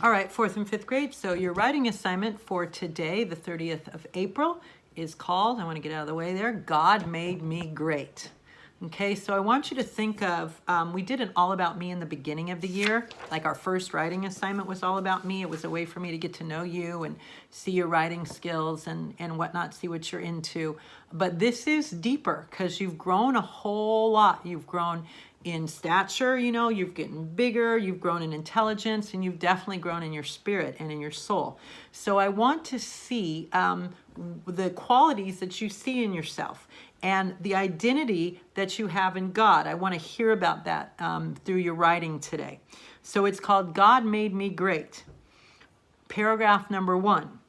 All right, fourth and fifth grade. So your writing assignment for today, the 30th of April, is called, I want to get out of the way there, God Made Me Great. Okay, so I want you to think of, we did an all about me in the beginning of the year. Like our first writing assignment was all about me. It was a way for me to get to know you and see your writing skills and whatnot, see what you're into. But this is deeper because you've grown a whole lot. You've grown in stature, you've gotten bigger, you've grown in intelligence, and you've definitely grown in your spirit and in your soul. So I want to see the qualities that you see in yourself and the identity that you have in God. I want to hear about that through your writing today. So it's called God Made Me Great. Paragraph number 1.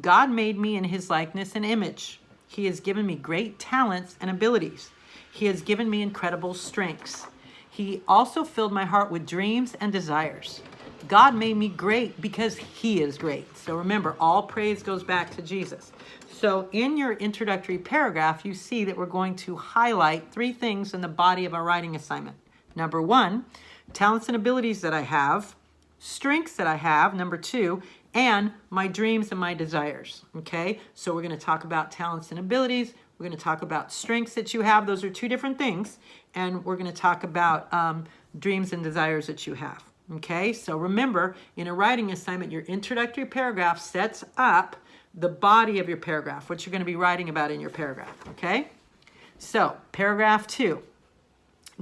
God made me in his likeness and image. He has given me great talents and abilities. He has given me incredible strengths. He also filled my heart with dreams and desires. God made me great because he is great. So remember, all praise goes back to Jesus. So in your introductory paragraph, you see that we're going to highlight 3 things in the body of our writing assignment. Number 1, talents and abilities that I have, strengths that I have, number 2, and my dreams and my desires. Okay, so we're going to talk about talents and abilities. We're going to talk about strengths that you have. Those are 2 different things. And we're going to talk about dreams and desires that you have. Okay, so remember, in a writing assignment, your introductory paragraph sets up the body of your paragraph, what you're going to be writing about in your paragraph. Okay, so paragraph 2,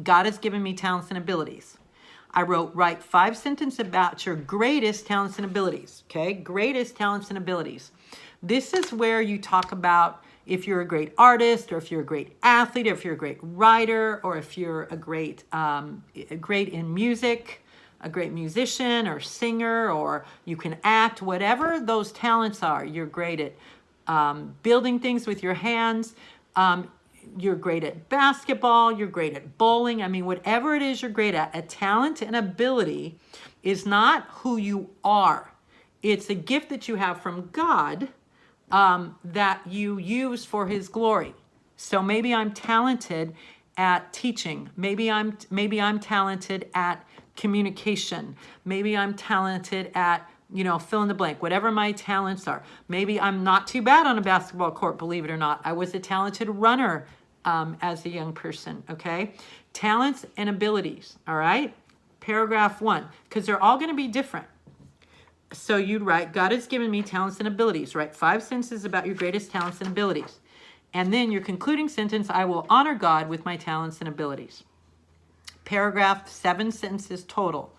God has given me talents and abilities. I write 5 sentences about your greatest talents and abilities. Okay, greatest talents and abilities. This is where you talk about if you're a great artist, or if you're a great athlete, or if you're a great writer, or if you're a great in music, a great musician or singer, or you can act, whatever those talents are. You're great at building things with your hands. You're great at basketball. You're great at bowling. I mean, whatever it is you're great at, a talent and ability is not who you are. It's a gift that you have from God that you use for his glory. So maybe I'm talented at teaching. Maybe I'm talented at communication. Maybe I'm talented at, fill in the blank, whatever my talents are. Maybe I'm not too bad on a basketball court, believe it or not. I was a talented runner as a young person, okay? Talents and abilities, all right? Paragraph 1, because they're all going to be different. So you'd write, God has given me talents and abilities. Write 5 sentences about your greatest talents and abilities. And then your concluding sentence, I will honor God with my talents and abilities. Paragraph 7 sentences total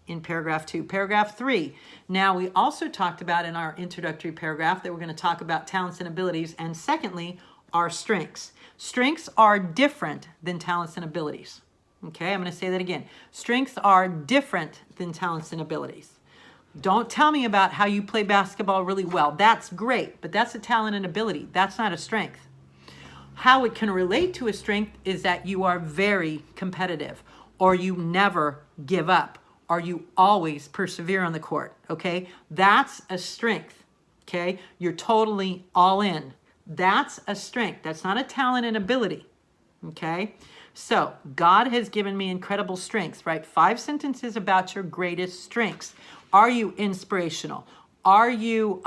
in paragraph 2. Paragraph 3. Now we also talked about in our introductory paragraph that we're going to talk about talents and abilities. And secondly, our strengths. Strengths are different than talents and abilities. Okay, I'm going to say that again. Strengths are different than talents and abilities. Don't tell me about how you play basketball really well. That's great, but that's a talent and ability. That's not a strength. How it can relate to a strength is that you are very competitive, or you never give up, or you always persevere on the court, okay? That's a strength, okay? You're totally all in. That's a strength. That's not a talent and ability, okay? So, God has given me incredible strengths. Write 5 sentences about your greatest strengths. Are you inspirational? Are you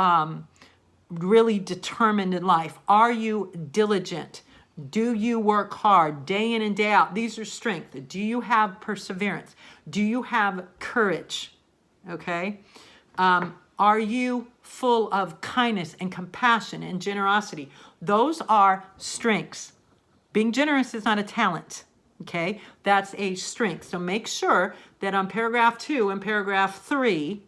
really determined in life? Are you diligent? Do you work hard day in and day out? These are strengths. Do you have perseverance? Do you have courage? Okay. Are you full of kindness and compassion and generosity? Those are strengths. Being generous is not a talent. Okay, that's a strength. So make sure that on paragraph 2 and paragraph 3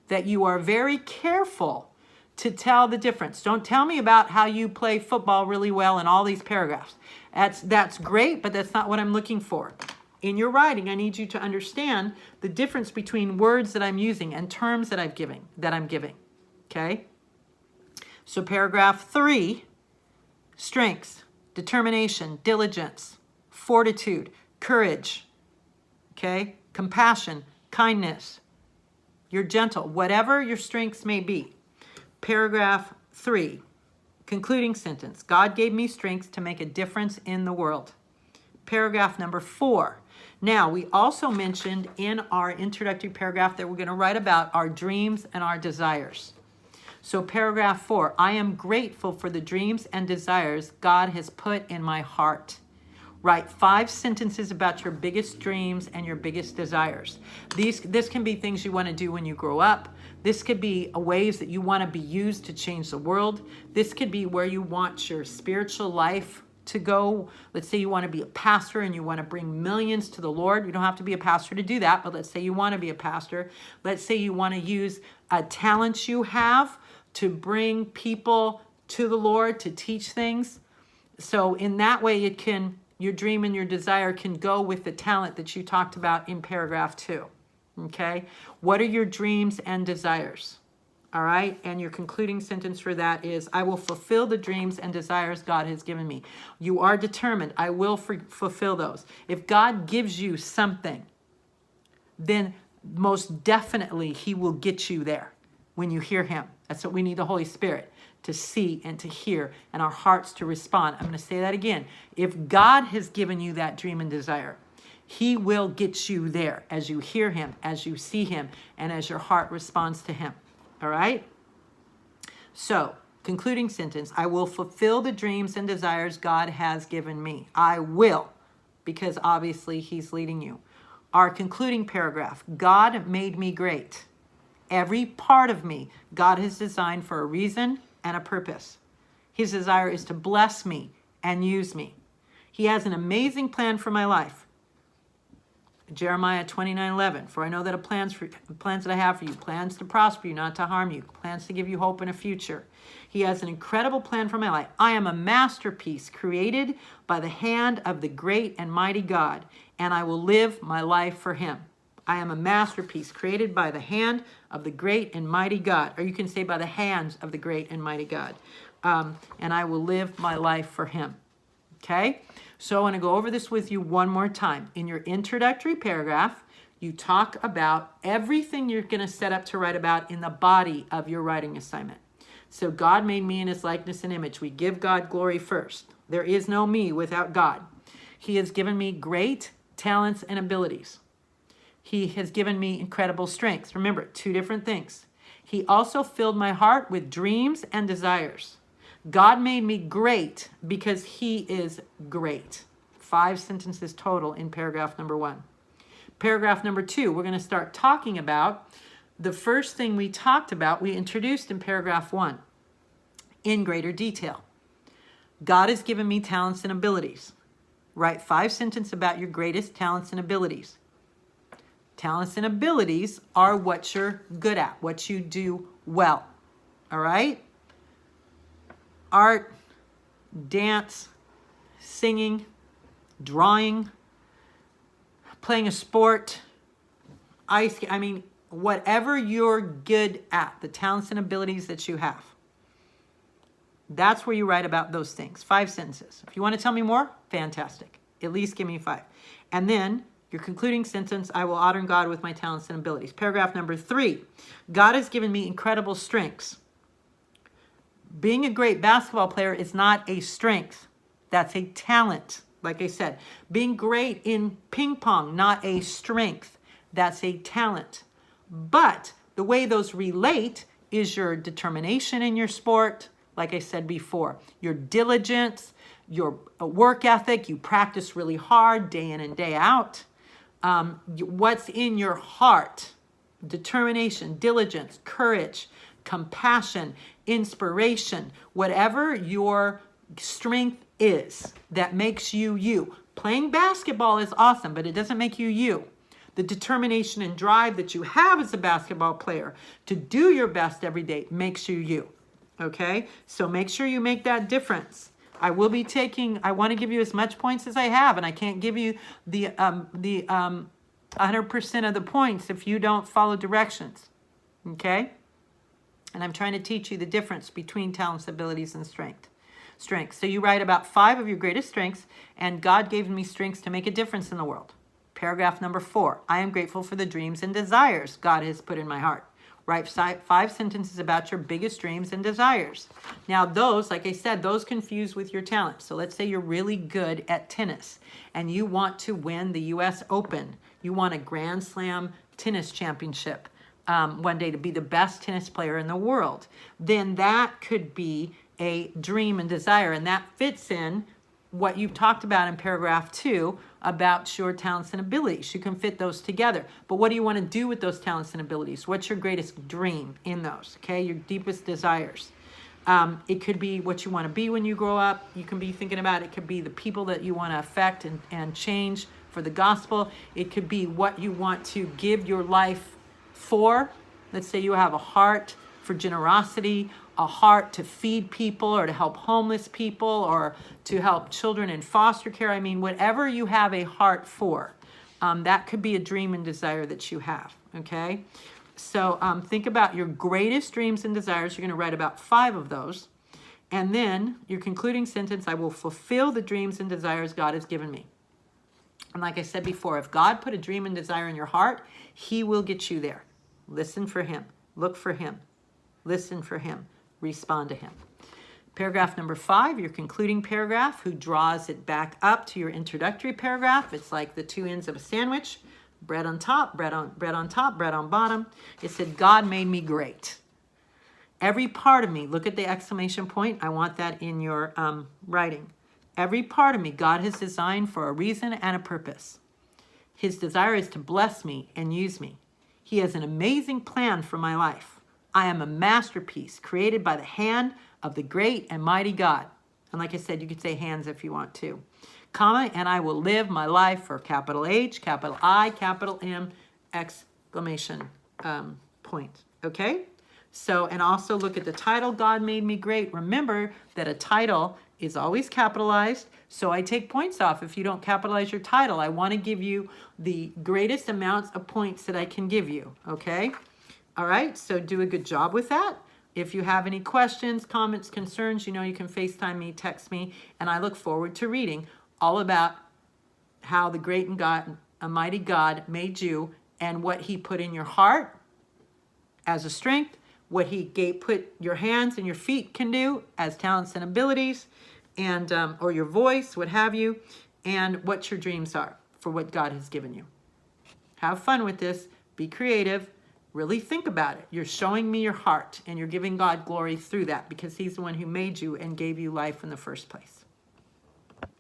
that you are very careful to tell the difference. Don't tell me about how you play football really well in all these paragraphs. That's great, but that's not what I'm looking for. In your writing, I need you to understand the difference between words that I'm using and terms that I'm giving. Okay? So paragraph 3, strengths, determination, diligence, fortitude, courage, okay, compassion, kindness, you're gentle, whatever your strengths may be. Paragraph 3, concluding sentence, God gave me strength to make a difference in the world. Paragraph number 4, Now, we also mentioned in our introductory paragraph that we're going to write about our dreams and our desires. So paragraph 4, I am grateful for the dreams and desires God has put in my heart. Write 5 sentences about your biggest dreams and your biggest desires. This can be things you want to do when you grow up. This could be ways that you want to be used to change the world. This could be where you want your spiritual life to go. Let's say you want to be a pastor and you want to bring millions to the Lord. You don't have to be a pastor to do that, but let's say you want to be a pastor. Let's say you want to use a talent you have to bring people to the Lord, to teach things. So in that way, your dream and your desire can go with the talent that you talked about in paragraph 2. Okay? What are your dreams and desires? All right? And your concluding sentence for that is, I will fulfill the dreams and desires God has given me. You are determined. I will fulfill those. If God gives you something, then most definitely he will get you there when you hear him. That's what we need the Holy Spirit to see and to hear, and our hearts to respond. I'm going to say that again. If God has given you that dream and desire, he will get you there as you hear him, as you see him, and as your heart responds to him. All right? So, concluding sentence, I will fulfill the dreams and desires God has given me. I will, because obviously he's leading you. Our concluding paragraph, God made me great. Every part of me, God has designed for a reason and a purpose. His desire is to bless me and use me. He has an amazing plan for my life. Jeremiah 29:11, for I know that plans that I have for you, plans to prosper you, not to harm you, plans to give you hope in a future. He has an incredible plan for my life. I am a masterpiece created by the hand of the great and mighty God, and I will live my life for him. I am a masterpiece created by the hand of the great and mighty God. Or you can say by the hands of the great and mighty God. And I will live my life for him. Okay? So I want to go over this with you one more time. In your introductory paragraph, you talk about everything you're going to set up to write about in the body of your writing assignment. So God made me in his likeness and image. We give God glory first. There is no me without God. He has given me great talents and abilities. He has given me incredible strengths. Remember, 2 different things. He also filled my heart with dreams and desires. God made me great because he is great. 5 sentences total in paragraph number 1. Paragraph number 2, we're going to start talking about the first thing we talked about, we introduced in paragraph 1 in greater detail. God has given me talents and abilities. Write 5 sentences about your greatest talents and abilities. Talents and abilities are what you're good at, what you do well. All right? Art, dance, singing, drawing, playing a sport, whatever you're good at, the talents and abilities that you have. That's where you write about those things. 5 sentences. If you want to tell me more, fantastic. At least give me 5. And then your concluding sentence, I will honor God with my talents and abilities. Paragraph number 3, God has given me incredible strengths. Being a great basketball player is not a strength. That's a talent. Like I said, being great in ping pong, not a strength. That's a talent. But the way those relate is your determination in your sport, like I said before, your diligence, your work ethic, you practice really hard day in and day out. What's in your heart, determination, diligence, courage, compassion, inspiration, whatever your strength is that makes you you. Playing basketball is awesome, but it doesn't make you you. The determination and drive that you have as a basketball player to do your best every day makes you you. Okay? So make sure you make that difference. I want to give you as much points as I have, and I can't give you the 100% of the points if you don't follow directions. Okay? And I'm trying to teach you the difference between talents, abilities, and strengths. So you write about 5 of your greatest strengths, and God gave me strengths to make a difference in the world. Paragraph number 4, I am grateful for the dreams and desires God has put in my heart. Write 5 sentences about your biggest dreams and desires. Now those, like I said, those confuse with your talent. So let's say you're really good at tennis and you want to win the US Open. You want a Grand Slam tennis championship one day to be the best tennis player in the world. Then that could be a dream and desire, and that fits in what you've talked about in paragraph 2 about your talents and abilities. You can fit those together. But what do you want to do with those talents and abilities? What's your greatest dream in those? Okay, your deepest desires. It could be what you want to be when you grow up. You can be thinking about it. It could be the people that you want to affect and change for the gospel. It could be what you want to give your life for. Let's say you have a heart for generosity, a heart to feed people or to help homeless people or to help children in foster care. I mean, whatever you have a heart for, that could be a dream and desire that you have, okay? So think about your greatest dreams and desires. You're going to write about 5 of those. And then your concluding sentence, I will fulfill the dreams and desires God has given me. And like I said before, if God put a dream and desire in your heart, he will get you there. Listen for him. Look for him. Listen for him. Respond to him. Paragraph number 5, your concluding paragraph, who draws it back up to your introductory paragraph. It's like the 2 ends of a sandwich. Bread on top, bread on top, bread on bottom. It said, God made me great. Every part of me, look at the exclamation point. I want that in your writing. Every part of me, God has designed for a reason and a purpose. His desire is to bless me and use me. He has an amazing plan for my life. I am a masterpiece created by the hand of the great and mighty God. And like I said, you could say hands if you want to. Comma, and I will live my life for capital H, capital I, capital M, exclamation point. Okay? So, and also look at the title, God Made Me Great. Remember that a title is always capitalized, so I take points off if you don't capitalize your title. I want to give you the greatest amounts of points that I can give you, okay? All right, so do a good job with that. If you have any questions, comments, concerns, you know you can FaceTime me, text me, and I look forward to reading all about how the great and God, Almighty God made you and what he put in your heart as a strength, what he put your hands and your feet can do as talents and abilities, and or your voice, what have you, and what your dreams are for what God has given you. Have fun with this. Be creative. Really think about it. You're showing me your heart, and you're giving God glory through that because he's the one who made you and gave you life in the first place.